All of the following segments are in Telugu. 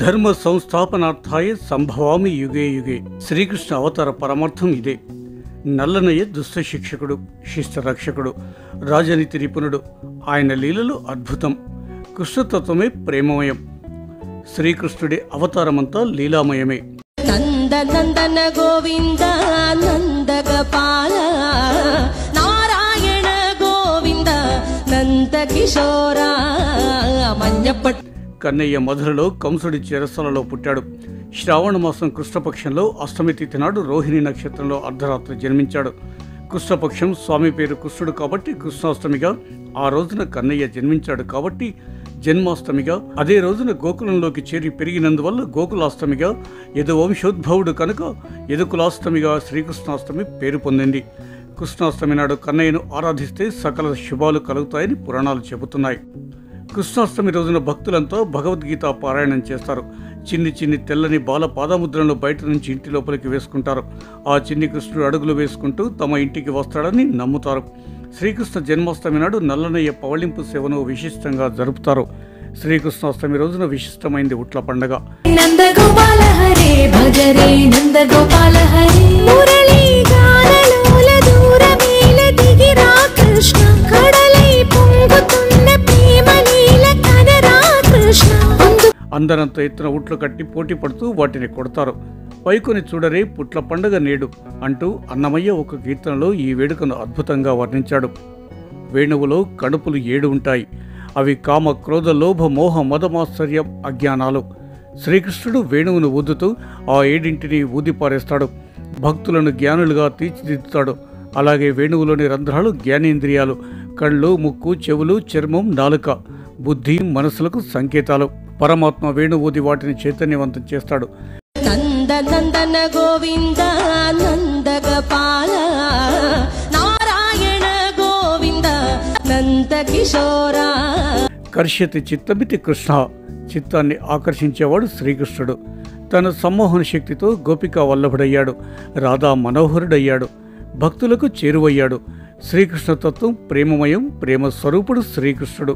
ధర్మ సంస్థాపనార్థాయ సంభవామి యుగే యుగే. శ్రీకృష్ణ అవతార పరమార్థం ఇదే. నల్లనయ్య దుష్ట శిక్షకుడు, శిష్ట రక్షకుడు, రాజనీతి నిపుణుడు. ఆయన లీలలు అద్భుతం. కృష్ణతత్వమే ప్రేమమయం. శ్రీకృష్ణుడి అవతారమంతా లీలామయమే. నందనందన గోవింద నందగోపాల నారాయణ గోవింద నందకిశోర మన్యపట్. కన్నయ్య మధురలో కంసుడి చెరసలలో పుట్టాడు. శ్రావణ మాసం కృష్ణపక్షంలో అష్టమి తిథి నాడు రోహిణి నక్షత్రంలో అర్ధరాత్రి జన్మించాడు. కృష్ణపక్షం స్వామి పేరు కృష్ణుడు కాబట్టి కృష్ణాష్టమిగా, ఆ రోజున కన్నయ్య జన్మించాడు కాబట్టి జన్మాష్టమిగా, అదే రోజున గోకులంలోకి చేరి పెరిగినందువల్ల గోకులాష్టమిగా, యదువంశోద్భవుడు కనుక యదుకులాష్టమిగా శ్రీకృష్ణాష్టమి పేరు పొందింది. కృష్ణాష్టమి నాడు కన్నయ్యను ఆరాధిస్తే సకల శుభాలు కలుగుతాయని పురాణాలు చెబుతున్నాయి. కృష్ణాష్టమి రోజున భక్తులంతా భగవద్గీత పారాయణం చేస్తారు. చిన్ని చిన్ని తెల్లని బాల పాదముద్రలను బయట నుంచి ఇంటి లోపలికి వేసుకుంటారు. ఆ చిన్ని కృష్ణుడు అడుగులు వేసుకుంటూ తమ ఇంటికి వస్తాడని నమ్ముతారు. శ్రీకృష్ణ జన్మాష్టమి నాడు నల్లనయ్య పవళింపు సేవను విశిష్టంగా జరుపుతారు. శ్రీకృష్ణాష్టమి రోజున విశిష్టమైంది ఉట్ల పండగ. నందగోపాల హరే భజరే నందగోపాల హరే మురళీ గానలోల దూరమేల దిగిరా కృష్ణ కడలై పొంగుతున్న ప్రేమలీల కనరా కృష్ణ. అందరంత ఎత్తున ఉట్లు కట్టి పోటీ పడుతూ వాటిని కొడతారు. పైకొని చూడరే పుట్ల పండగ నేడు అంటూ అన్నమయ్య ఒక కీర్తనలో ఈ వేడుకను అద్భుతంగా వర్ణించాడు. వేణువులో కడుపులు 7 ఉంటాయి. అవి కామ, క్రోధ, లోభ, మోహ, మదమాశ్చర్యం, అజ్ఞానాలు. శ్రీకృష్ణుడు వేణువును ఊదుతూ ఆ 7 ఊదిపారేస్తాడు. భక్తులను జ్ఞానులుగా తీర్చిదిద్దుతాడు. అలాగే వేణువులోని రంధ్రాలు జ్ఞానేంద్రియాలు. కళ్ళు, ముక్కు, చెవులు, చర్మం, నాలుక, బుద్ధి, మనసులకు సంకేతాలు. పరమాత్మ వేణు ఊది వాటిని చైతన్యవంతం చేస్తాడు. నందనందన గోవింద నందగోపాల నారాయణ గోవింద నందకిశోర. కర్ష్యతి చిత్తమితి కృష్ణ. చిత్తాన్ని ఆకర్షించేవాడు శ్రీకృష్ణుడు. తన సమ్మోహన శక్తితో గోపికా వల్లభుడయ్యాడు. రాధా మనోహరుడయ్యాడు. భక్తులకు చేరువయ్యాడు. శ్రీకృష్ణ తత్వం ప్రేమమయం. ప్రేమ స్వరూపుడు శ్రీకృష్ణుడు.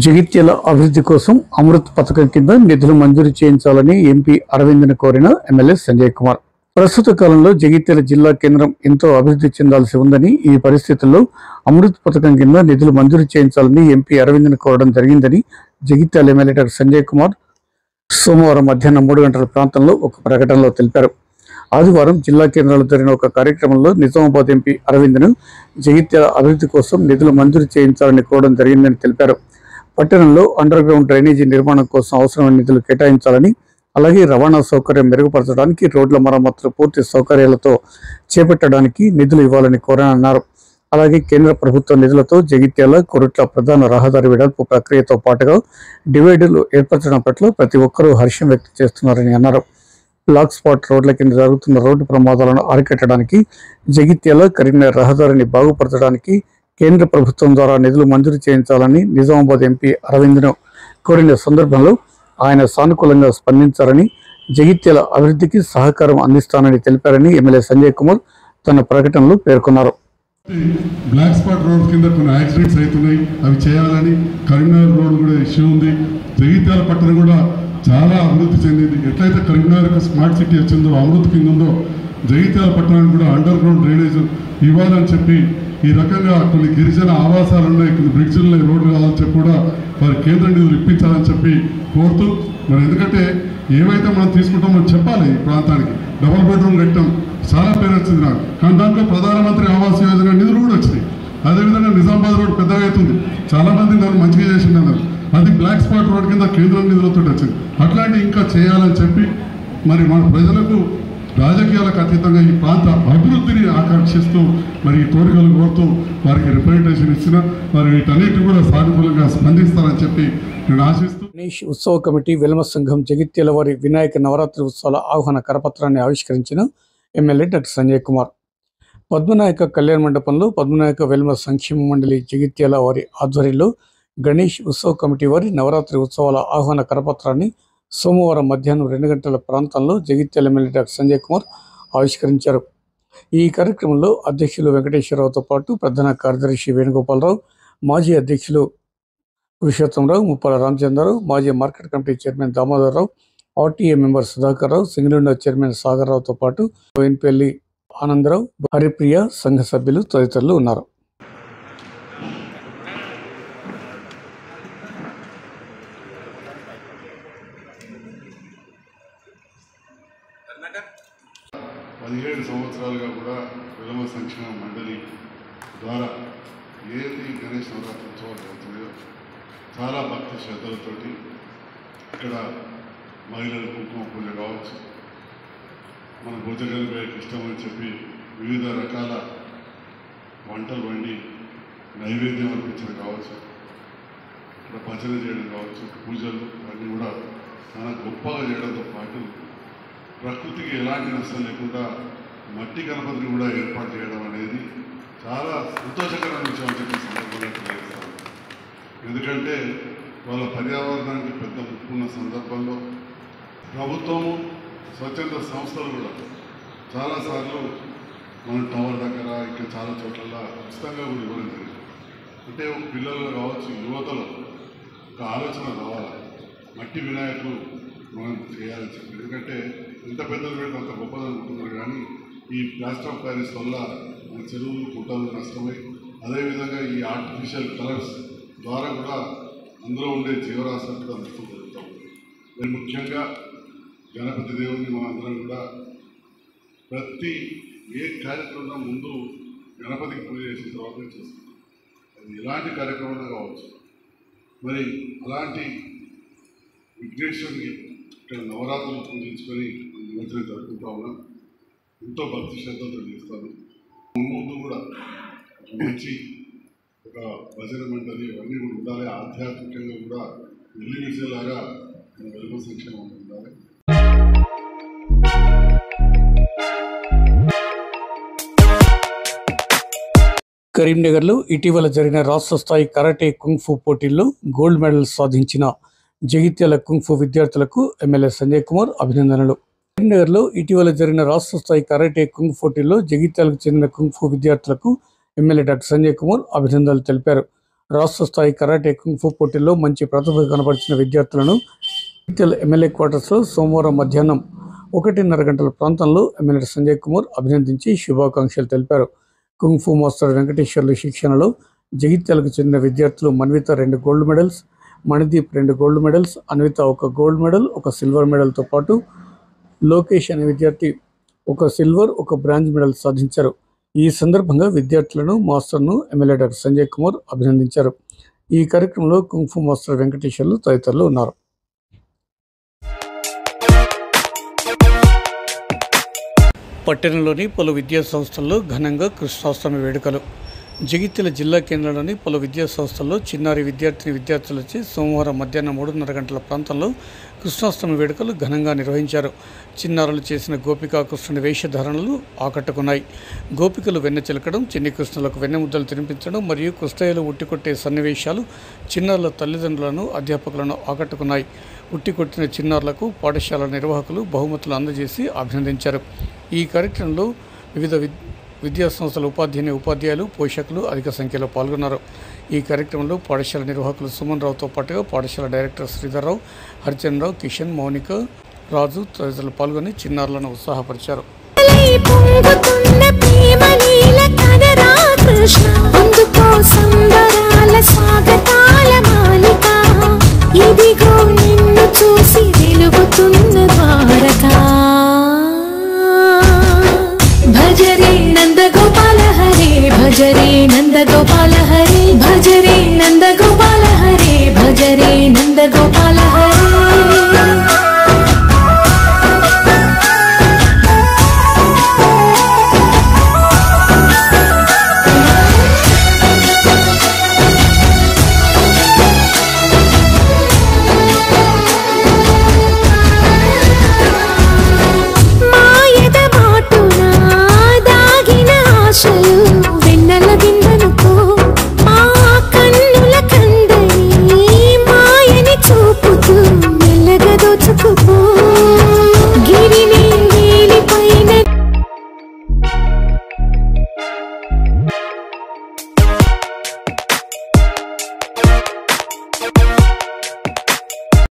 జగిత్యాల అభివృద్ధి కోసం అమృత్ పథకం కింద నిధులు మంజూరు చేయించాలని ఎంపీ అరవింద్ను కోరిన ఎమ్మెల్యే సంజయ్ కుమార్. ప్రస్తుత కాలంలో జగిత్యాల జిల్లా కేంద్రం ఎంతో అభివృద్ధి చెందాల్సి ఉందని, ఈ పరిస్థితుల్లో అమృత్ పథకం కింద నిధులు మంజూరు చేయించాలని ఎంపీ అరవింద్ను కోరడం జరిగిందని జగిత్యాల ఎమ్మెల్యే డాక్టర్ సంజయ్ కుమార్ సోమవారం మధ్యాహ్నం 3 గంటల ప్రాంతంలో ఒక ప్రకటనలో తెలిపారు. ఆదివారం జిల్లా కేంద్రంలో జరిగిన ఒక కార్యక్రమంలో నిజామాబాద్ ఎంపీ అరవింద్ను జగిత్యాల అభివృద్ధి కోసం నిధులు మంజూరు చేయించాలని కోరడం జరిగిందని తెలిపారు. పట్టణంలో అండర్ గ్రౌండ్ డ్రైనేజీ నిర్మాణం కోసం అవసరమైన నిధులు కేటాయించాలని, అలాగే రవాణా సౌకర్యం మెరుగుపరచడానికి, రోడ్ల మరమ్మతులు పూర్తి సౌకర్యాలతో చేపట్టడానికి నిధులు ఇవ్వాలని కోరానన్నారు. అలాగే కేంద్ర ప్రభుత్వ నిధులతో జగిత్యాల కొరుట్ల ప్రధాన రహదారి వెడల్పు ప్రక్రియతో పాటుగా డివైడర్లు ఏర్పరచడం పట్ల ప్రతి ఒక్కరూ హర్షం వ్యక్తం చేస్తున్నారని అన్నారు. బ్లాక్ స్పాట్ రోడ్ల కింద జరుగుతున్న రోడ్డు ప్రమాదాలను అరికట్టడానికి, జగిత్యాల కరీంనగర్ రహదారిని బాగుపరచడానికి కేంద్ర ప్రభుత్వం ద్వారా నిధులు మంజూరు చేయించాలని నిజామాబాద్ ఎంపీ అరవింద్ను కోరిన సందర్భంలో ఆయన సానుకూలంగా స్పందించారని, జగిత్యాల అభివృద్ధికి సహకారం అందిస్తానని తెలిపారని ఎమ్మెల్యే సంజయ్ కుమార్ తన ప్రకటనలో పేర్కొన్నారు. బ్లాక్ స్పాట్ రోడ్ కింద కొన్ని యాక్సిడెంట్స్ అవుతున్నాయి, అవి చేయాలని. కరీంనగర్ రోడ్ కూడా ఇష్యూ ఉంది. జగిత్యాల పట్టణం కూడా చాలా అభివృద్ధి చెందింది. ఎట్లయితే కరీంనగర్కి స్మార్ట్ సిటీ వచ్చిందో, అమృత్ కింద ఉందో, జగిత్యాల పట్టణానికి కూడా అండర్ గ్రౌండ్ డ్రైనేజ్ ఇవ్వాలని చెప్పి, ఈ రకంగా కొన్ని గిరిజన ఆవాసాలు ఉన్నాయి, కొన్ని బ్రిడ్జిలు రోడ్లు కావాలని చెప్పి కూడా వారి కేంద్ర నిధులు ఇప్పించాలని చెప్పి కోరుతూ, మరి ఎందుకంటే ఏవైతే మనం తీసుకుంటామో చెప్పాలి. ఈ ప్రాంతానికి డబుల్ బెడ్రూమ్ కట్టాం, చాలా పేరు వచ్చింది నాకు, కానీ దాంట్లో ప్రధానమంత్రి ఆవాస్ యోజన నిధులు కూడా వచ్చినాయి. అదేవిధంగా నిజామాబాద్ రోడ్ పెద్దగా అవుతుంది, చాలా మంది దాన్ని మంచిగా చేసిందన్నారు. అది బ్లాక్ స్పాట్ రోడ్ కింద కేంద్ర నిధులతో వచ్చింది. అట్లాంటి ఇంకా చేయాలని చెప్పి, మరి మన ప్రజలకు రాజకీయాలకు అతీతంగా ఈ ప్రాంత అభివృద్ధిని ఆకాంక్షిస్తూ, మరి ఈ కోరికలు కోరుతూ వారికి రిప్రజెంటేషన్ ఇచ్చిన, మరి వీటన్నిటి కూడా సానుకూలంగా స్పందిస్తారని చెప్పి నేను ఆశిస్తూ. గణేష్ ఉత్సవ కమిటీ వెల్మ సంఘం జగిత్యాల వారి వినాయక నవరాత్రి ఉత్సవాల ఆహ్వాన కరపత్రాన్ని ఆవిష్కరించిన ఎమ్మెల్యే డాక్టర్ సంజయ్ కుమార్. పద్మనాయక కళ్యాణ మండపంలో పద్మనాయక వెల్మ సంక్షేమ మండలి జగిత్యాల వారి ఆధ్వర్యంలో గణేష్ ఉత్సవ కమిటీ వారి నవరాత్రి ఉత్సవాల ఆహ్వాన కరపత్రాన్ని సోమవారం మధ్యాహ్నం 2 గంటల ప్రాంతంలో జగిత్యాల ఎమ్మెల్యే డాక్టర్ సంజయ్ కుమార్ ఆవిష్కరించారు. ఈ కార్యక్రమంలో అధ్యక్షులు వెంకటేశ్వరరావుతో పాటు ప్రధాన కార్యదర్శి వేణుగోపాలరావు, మాజీ అధ్యక్షులు పురుషోత్తమరావు, ముప్పాల రామచంద్రరావు, మాజీ market committee chairman Damodararao, RTA member Sudhakar Rao, single window chairman Sagar రావుతో పాటు బోయిన్పల్లి ఆనందరావు, హరిప్రియ సంఘ సభ్యులు తదితరులు ఉన్నారు. పదిహేడు సంవత్సరాలుగా కూడా విలమ సంక్షేమ మండలి ద్వారా ఏది గణేష్ నవరాత్రి ఉత్సవాలు జరుగుతున్నాయో చాలా భక్తి శ్రద్ధలతోటి ఇక్కడ మహిళలు కుంకుమ పూజ కావచ్చు, మన భోజనలకు ఇష్టమని చెప్పి వివిధ రకాల వంటలు వండి నైవేద్యం అర్పించడం కావచ్చు, ఇక్కడ భజన చేయడం కావచ్చు, పూజలు అన్నీ కూడా చాలా గొప్పగా చేయడంతో పాటు ప్రకృతికి ఎలాంటి నష్టం లేకుండా మట్టి గణపతిని కూడా ఏర్పాటు చేయడం అనేది చాలా సంతోషకరమైన విషయం అని చెప్పి సందర్భంగా తెలియజేస్తాను. ఎందుకంటే వాళ్ళ పర్యావరణానికి పెద్ద ముప్పున్న సందర్భంలో ప్రభుత్వము, స్వచ్ఛంద సంస్థలు కూడా చాలాసార్లు మన టవర్ దగ్గర ఇంకా చాలా చోట్ల ఉచితంగా కూడా ఇవ్వడం జరిగింది. అంటే పిల్లలు కావచ్చు, యువతలో ఒక ఆలోచన రావాలి, మట్టి వినాయకులు మనం చేయాలని చెప్పి. ఎందుకంటే ఎంత పెద్దలు పెడితే అంత గొప్పది అనుకుంటున్నారు, కానీ ఈ ప్లాస్టర్ ఆఫ్ ప్యారిస్ వల్ల మన చెరువులు గుట్టలు నష్టమై, అదేవిధంగా ఈ ఆర్టిఫిషియల్ కలర్స్ ద్వారా కూడా అందులో ఉండే జీవరాశులు కూడా నష్టం జరుగుతాం. మరి ముఖ్యంగా గణపతి దేవుని మనందరం కూడా ప్రతి ఏ కార్యక్రమం ముందు గణపతికి పూజ చేసిన తర్వాత చేస్తాం. అది ఎలాంటి కార్యక్రమం కావచ్చు. మరి అలాంటి విఘ్నేశ్వరుని ఇక్కడ నవరాత్రులు పూజించుకొని నిమజ్జనం జరుపుకుంటా ఉన్నాం. ఎంతో భక్తి శ్రద్ధతో చేస్తాను. ముందు కూడా మంచి ఒక భజన మండలి అవన్నీ కూడా ఉండాలి. ఆధ్యాత్మికంగా కూడా వెళ్ళి విడిచేలాగా మన వెలుగు సంక్షేమం ఉండాలి. కరీంనగర్లో ఇటీవల జరిగిన రాష్ట్ర స్థాయి కరాటే కుంగ్ఫు పోటీల్లో గోల్డ్ మెడల్ సాధించిన జగిత్యాల కుంగ్ఫు విద్యార్థులకు ఎమ్మెల్యే సంజయ్ కుమార్ అభినందనలు. కరీంనగర్లో ఇటీవల జరిగిన రాష్ట్ర స్థాయి కరాటే కుంగ్ పోటీల్లో జగిత్యాలకు చెందిన కుంగ్ఫు విద్యార్థులకు ఎమ్మెల్యే డాక్టర్ సంజయ్ కుమార్ అభినందనలు తెలిపారు. రాష్ట్ర స్థాయి కరాటే కుంగ్ఫు పోటీల్లో మంచి ప్రతిభ కనబరిచిన విద్యార్థులను జగిత్యాల ఎమ్మెల్యే క్వార్టర్స్లో సోమవారం మధ్యాహ్నం 1:30 గంటల ప్రాంతంలో ఎమ్మెల్యే సంజయ్ కుమార్ అభినందించి శుభాకాంక్షలు తెలిపారు. కుంగ్ఫు మాస్టర్ వెంకటేశ్వర్లు శిక్షణలో జగిత్యాలకు చెందిన విద్యార్థులు Manvitha 2 gold medals, Manideep 2 gold medals, Anvitha 1 gold medal, 1 silver మెడల్తో పాటు లోకేష్ అనే విద్యార్థి 1 సిల్వర్, 1 బ్రాంజ్ మెడల్ సాధించారు. ఈ సందర్భంగా విద్యార్థులను, మాస్టర్ను ఎమ్మెల్యే డాక్టర్ సంజయ్ కుమార్ అభినందించారు. ఈ కార్యక్రమంలో కుంగ్ఫు మాస్టర్ వెంకటేశ్వర్లు తదితరులు ఉన్నారు. పట్టణంలోని పలు విద్యా సంస్థల్లో ఘనంగా కృష్ణాష్టమి వేడుకలు. జగిత్యాల జిల్లా కేంద్రంలోని పలు విద్యా సంస్థల్లో చిన్నారి విద్యార్థులచే సోమవారం మధ్యాహ్నం 3:30 గంటల ప్రాంతంలో కృష్ణాష్టమి వేడుకలు ఘనంగా నిర్వహించారు. చిన్నారులు చేసిన గోపికా కృష్ణుని వేషధారణలు ఆకట్టుకున్నాయి. గోపికలు వెన్న చిలకడం, చిన్ని కృష్ణులకు వెన్నెముద్దలు తినిపించడం మరియు కృష్ణయ్యలు ఉట్టికొట్టే సన్నివేశాలు చిన్నారుల తల్లిదండ్రులను, అధ్యాపకులను ఆకట్టుకున్నాయి. ఉట్టికొట్టిన చిన్నారులకు పాఠశాల నిర్వాహకులు బహుమతులు అందజేసి అభినందించారు. ఈ కార్యక్రమంలో వివిధ విద్యా సంస్థల ఉపాధ్యాయులు, పోషకులు అధిక సంఖ్యలో పాల్గొన్నారు. ఈ కార్యక్రమంలో పాఠశాల నిర్వాహకులు సుమన్ రావుతో పాటుగా పాఠశాల డైరెక్టర్ శ్రీధర్రావు, హరిచంద్రరావు, కిషన్, మౌనిక, రాజు తదితరులు పాల్గొని చిన్నారులను ఉత్సాహపరిచారు. భజరే నందగోపాల హరే, భజరే నందగోపాల హరే, భజరే నందగోపాల హరే, భజరే నందగోపాల